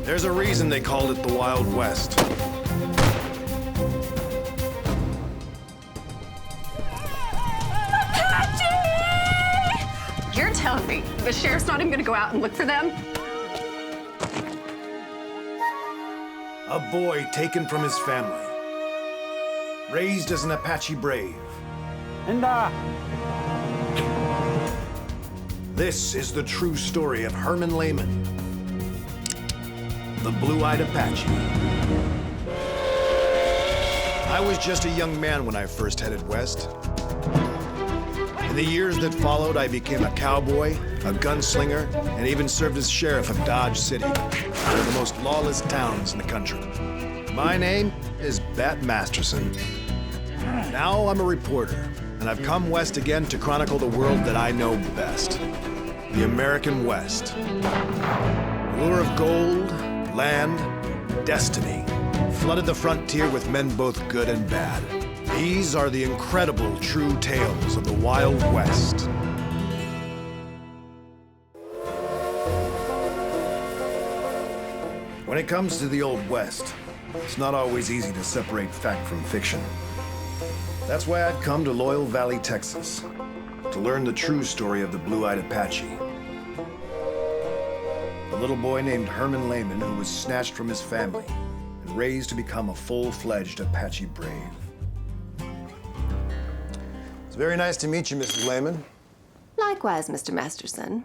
There's a reason they called it the Wild West. Apache! You're telling me the sheriff's not even gonna go out and look for them? A boy taken from his family. Raised as an Apache Brave. And, This is the true story of Herman Lehmann, the blue-eyed Apache. I was just a young man when I first headed west. In the years that followed, I became a cowboy, a gunslinger, and even served as sheriff of Dodge City, one of the most lawless towns in the country. My name is Bat Masterson. Now I'm a reporter, and I've come west again to chronicle the world that I know best. The American West. Lure of gold, land, destiny flooded the frontier with men both good and bad. These are the incredible true tales of the Wild West. When it comes to the Old West, it's not always easy to separate fact from fiction. That's why I'd come to Loyal Valley, Texas, to learn the true story of the blue-eyed Apache. A little boy named Herman Lehmann who was snatched from his family and raised to become a full-fledged Apache Brave. It's very nice to meet you, Mrs. Lehmann. Likewise, Mr. Masterson.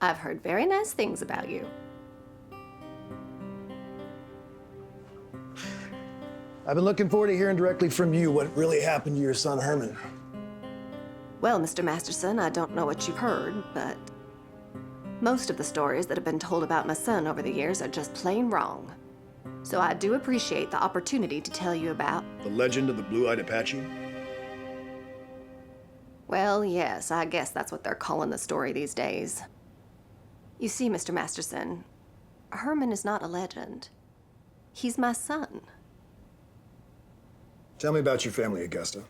I've heard very nice things about you. I've been looking forward to hearing directly from you what really happened to your son, Herman. Well, Mr. Masterson, I don't know what you've heard, but most of the stories that have been told about my son over the years are just plain wrong. So I do appreciate the opportunity to tell you about... The legend of the blue-eyed Apache? Well, yes, I guess that's what they're calling the story these days. You see, Mr. Masterson, Herman is not a legend. He's my son. Tell me about your family, Augusta.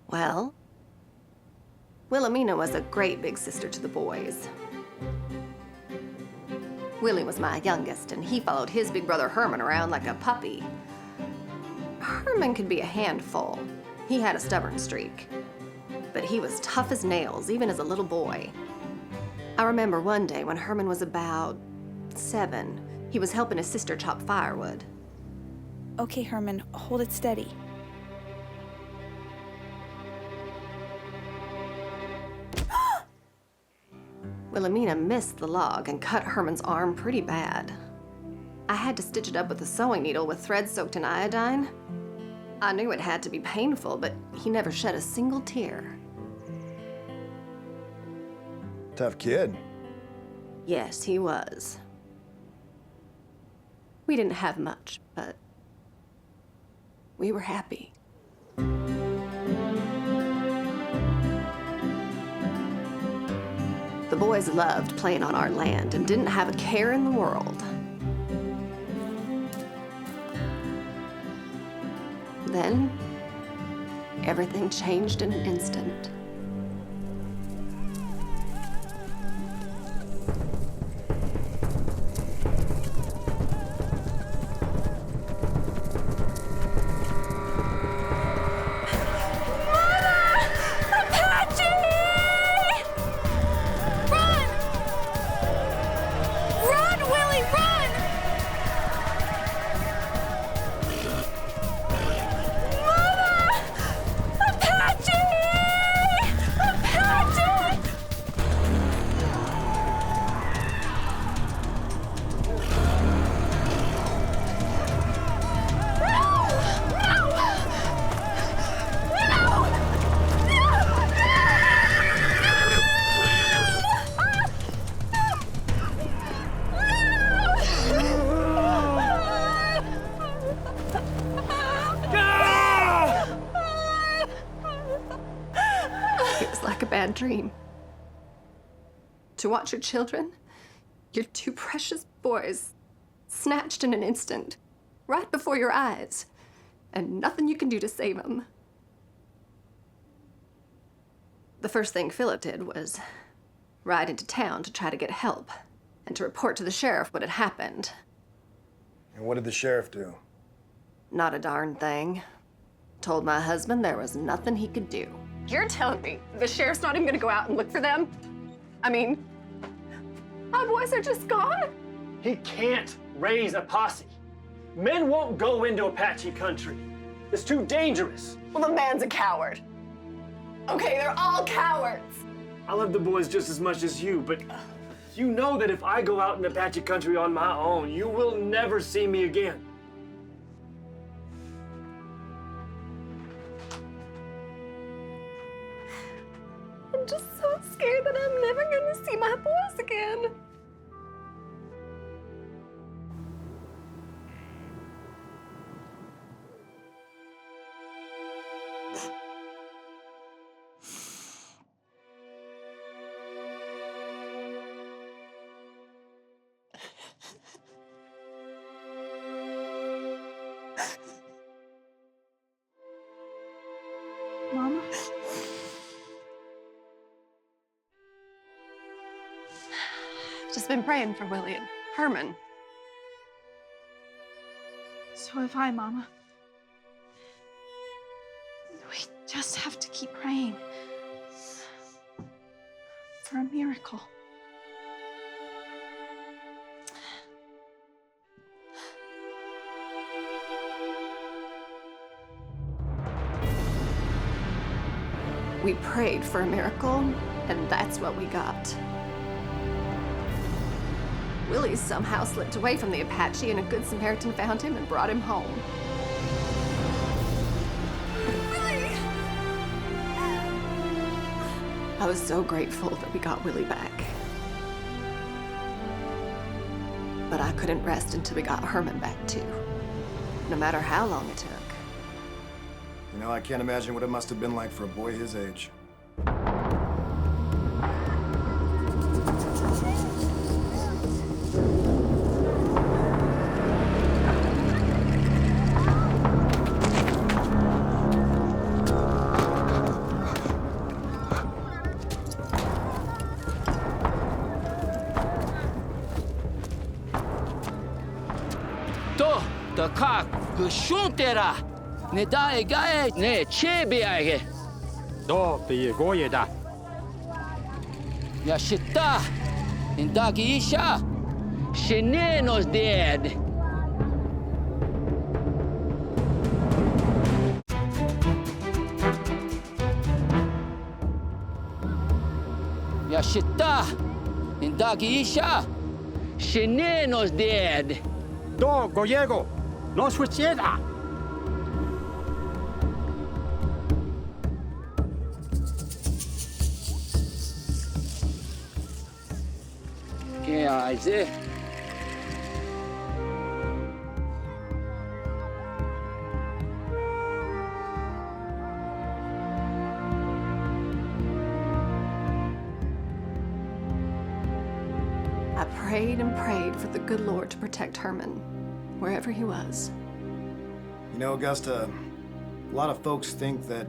Well, Wilhelmina was a great big sister to the boys. Willie was my youngest, and he followed his big brother Herman around like a puppy. Herman could be a handful. He had a stubborn streak. But he was tough as nails, even as a little boy. I remember one day when Herman was about 7, he was helping his sister chop firewood. Okay, Herman, hold it steady. Wilhelmina missed the log and cut Herman's arm pretty bad. I had to stitch it up with a sewing needle with thread soaked in iodine. I knew it had to be painful, but he never shed a single tear. Tough kid. Yes, he was. We didn't have much, but we were happy. The boys loved playing on our land and didn't have a care in the world. Then, everything changed in an instant. Bad dream. To watch your children, your 2 precious boys, snatched in an instant, right before your eyes, and nothing you can do to save them. The first thing Philip did was ride into town to try to get help and to report to the sheriff what had happened. And what did the sheriff do? Not a darn thing. Told my husband there was nothing he could do. You're telling me the sheriff's not even gonna go out and look for them? I mean, my boys are just gone. He can't raise a posse. Men won't go into Apache country. It's too dangerous. Well, the man's a coward. Okay, they're all cowards. I love the boys just as much as you, but you know that if I go out in Apache country on my own, you will never see me again. I'm just so scared that I'm never gonna see my boys again. Mama? Just been praying for Willie and Herman. So have I, Mama. We just have to keep praying for a miracle. We prayed for a miracle, and that's what we got. Willie somehow slipped away from the Apache, and a Good Samaritan found him and brought him home. Willie! I was so grateful that we got Willie back. But I couldn't rest until we got Herman back, too. No matter how long it took. You know, I can't imagine what it must have been like for a boy his age. To, the cock, Ojeda. Ne daje gaje, ne čebijaje. Do je Ojeda. Ja šita, in dagi isha, še ne nos dead. Ja šita, in dagi isha, še ne nos dead. Do Gojego. No Ojeda. Yeah, Isaac. I prayed and prayed for the good Lord to protect Herman, wherever he was. You know, Augusta, a lot of folks think that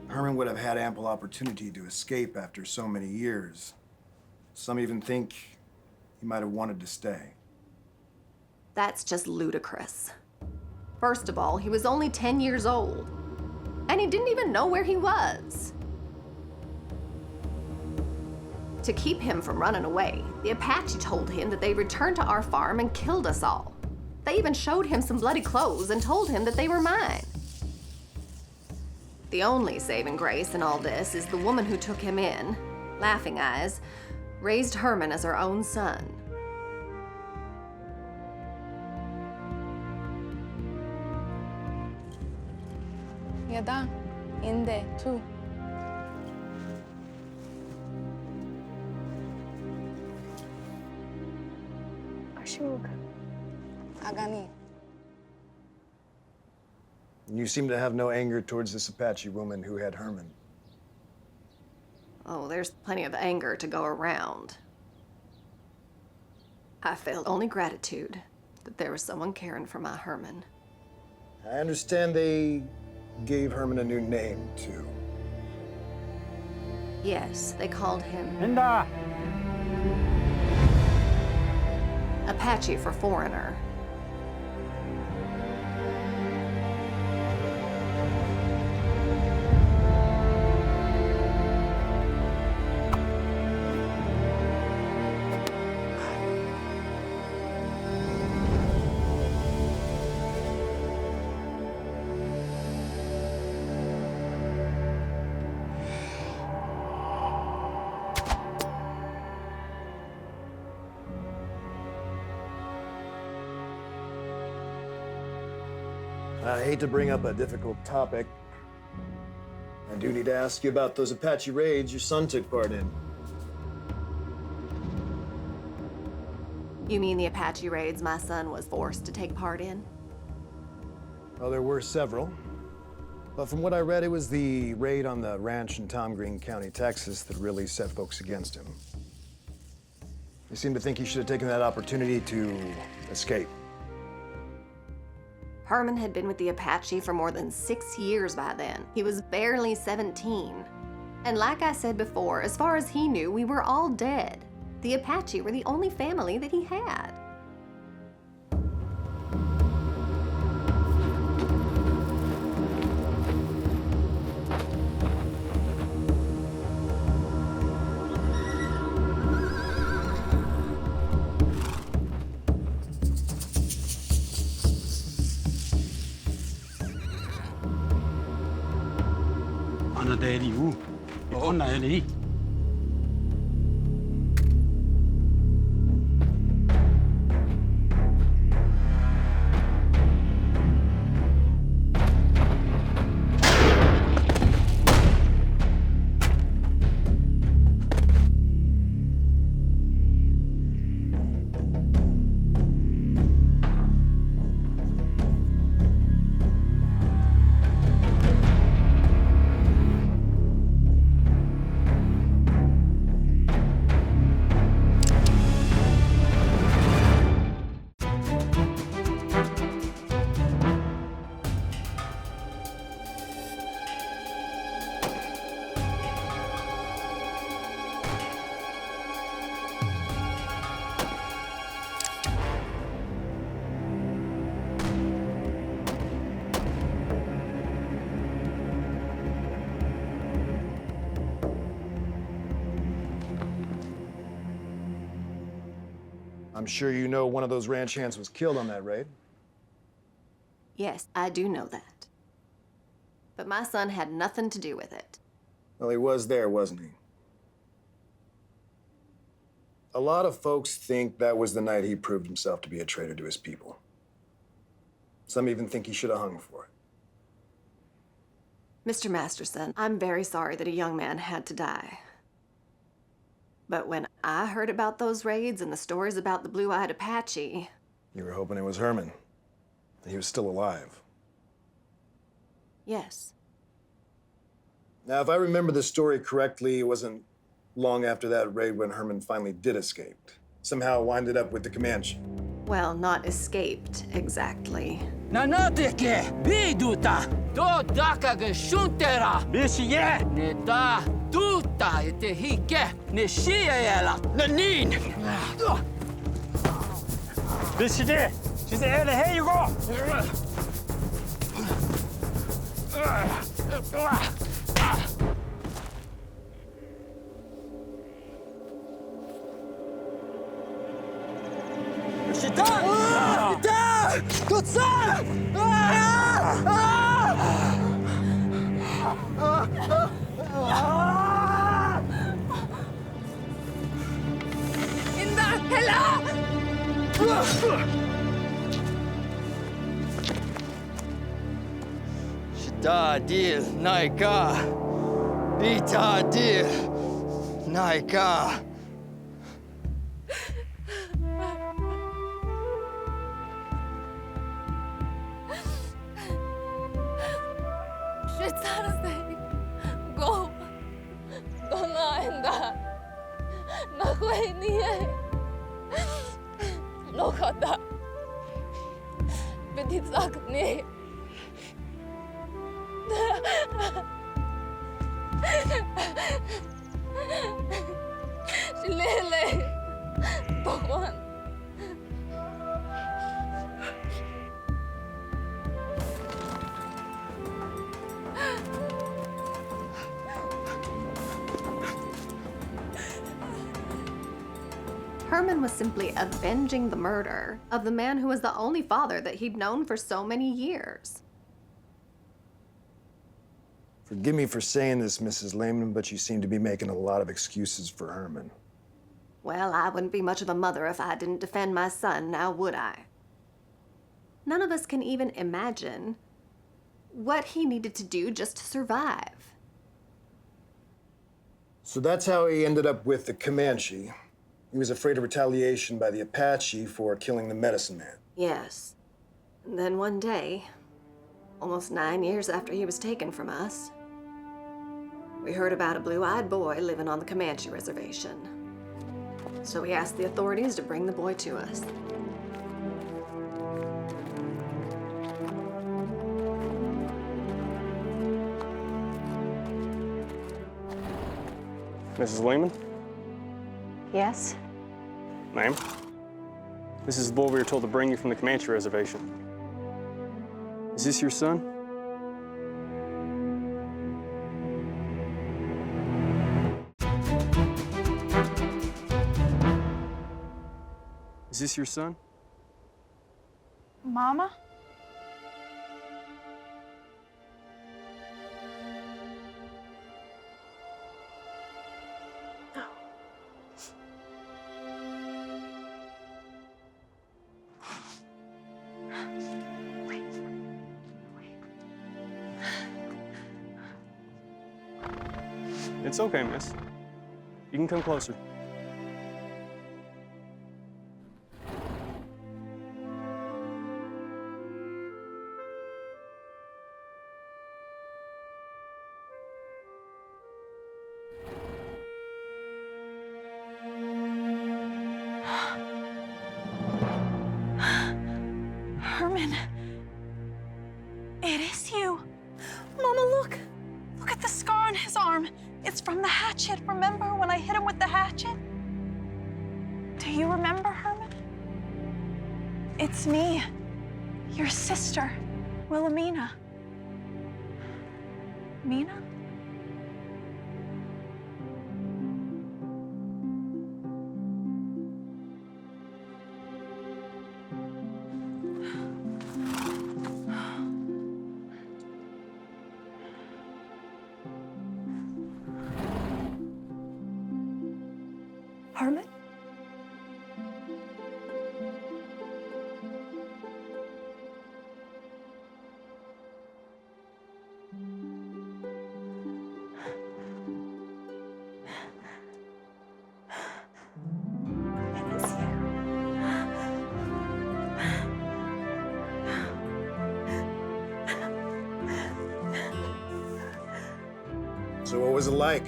Herman would have had ample opportunity to escape after so many years. Some even think he might have wanted to stay. That's just ludicrous. First of all, he was only 10 years old, and he didn't even know where he was. To keep him from running away, the Apache told him that they'd return to our farm and killed us all. They even showed him some bloody clothes and told him that they were mine. The only saving grace in all this is the woman who took him in, Laughing Eyes, raised Herman as her own son. Yada, inde, tu. Ashug, agani. You seem to have no anger towards this Apache woman who had Herman. Oh, there's plenty of anger to go around. I felt only gratitude that there was someone caring for my Herman. I understand they gave Herman a new name, too. Yes, they called him Inda. Apache for foreigner. I hate to bring up a difficult topic. I do need to ask you about those Apache raids your son took part in. You mean the Apache raids my son was forced to take part in? Well, there were several. But from what I read, it was the raid on the ranch in Tom Green County, Texas, that really set folks against him. They seem to think he should have taken that opportunity to escape. Herman had been with the Apache for more than 6 years by then. He was barely 17. And like I said before, as far as he knew, we were all dead. The Apache were the only family that he had. Ana deli u. Ona eli. I'm sure you know one of those ranch hands was killed on that raid. Yes, I do know that. But my son had nothing to do with it. Well, he was there, wasn't he? A lot of folks think that was the night he proved himself to be a traitor to his people. Some even think he should have hung for it. Mr. Masterson, I'm very sorry that a young man had to die. But when I heard about those raids and the stories about the blue-eyed Apache... You were hoping it was Herman, that he was still alive. Yes. Now, if I remember the story correctly, it wasn't long after that raid when Herman finally did escape. Somehow winded up with the Comanche. Well, not escaped, exactly. Nanatike, biduta, do dakaga shuntera. Bisiye. Neta, tuta, ete hike, neshiela, nanin. Bisiye. Size ele hey go. Shita dil naika, bita dil naika. Go. Donaenda. Nahuenie. Lokada. Bedizakne. Shilele. Towan. Herman was simply avenging the murder of the man who was the only father that he'd known for so many years. Forgive me for saying this, Mrs. Lehmann, but you seem to be making a lot of excuses for Herman. Well, I wouldn't be much of a mother if I didn't defend my son, now would I? None of us can even imagine what he needed to do just to survive. So that's how he ended up with the Comanche. He was afraid of retaliation by the Apache for killing the medicine man. Yes. And then one day, almost 9 years after he was taken from us, we heard about a blue-eyed boy living on the Comanche reservation. So we asked the authorities to bring the boy to us. Mrs. Lehmann? Yes? Ma'am? This is the boy we were told to bring you from the Comanche reservation. Is this your son? Is this your son? Mama? It's okay, miss. You can come closer. Herman. It is you. Mama, look. Look at the scar on his arm. It's from the hatchet. Remember when I hit him with the hatchet? Do you remember, Herman? It's me, your sister, Wilhelmina. Mina? Herman? It is you. So what was it like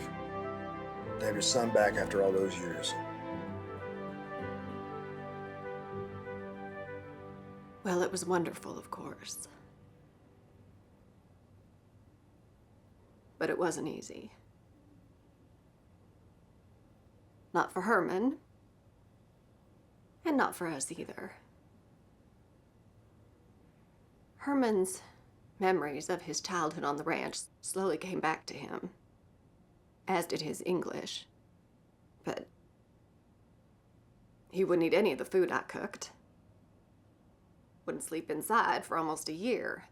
to have your son back after all those years? Well, it was wonderful, of course. But it wasn't easy. Not for Herman, and not for us either. Herman's memories of his childhood on the ranch slowly came back to him, as did his English. But he wouldn't eat any of the food I cooked. Wouldn't sleep inside for almost a year.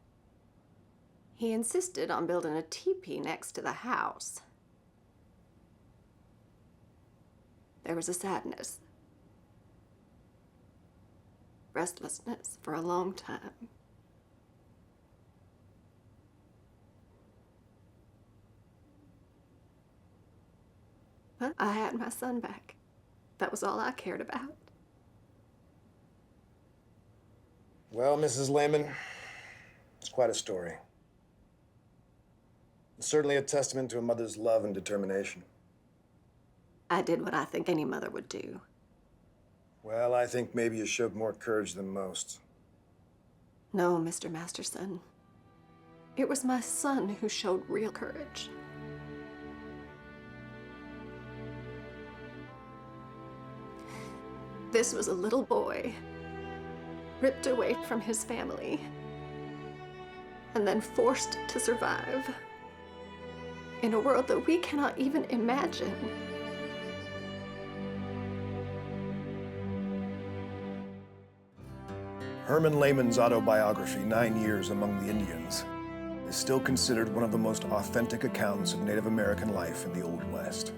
He insisted on building a teepee next to the house. There was a sadness, restlessness for a long time. But I had my son back. That was all I cared about. Well, Mrs. Lehmann, it's quite a story. It's certainly a testament to a mother's love and determination. I did what I think any mother would do. Well, I think maybe you showed more courage than most. No, Mr. Masterson. It was my son who showed real courage. This was a little boy, ripped away from his family, and then forced to survive in a world that we cannot even imagine. Herman Lehmann's autobiography, 9 Years Among the Indians, is still considered one of the most authentic accounts of Native American life in the Old West.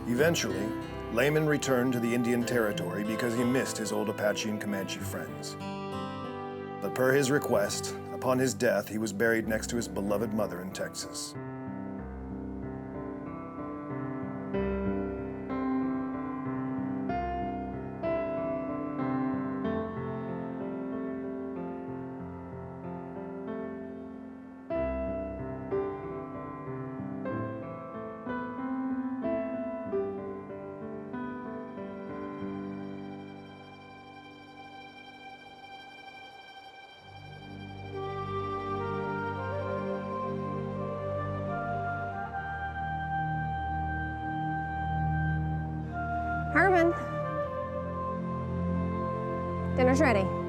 Eventually, Lehmann returned to the Indian Territory because he missed his old Apache and Comanche friends. But per his request, upon upon his death, he was buried next to his beloved mother in Texas. Herman, dinner's ready.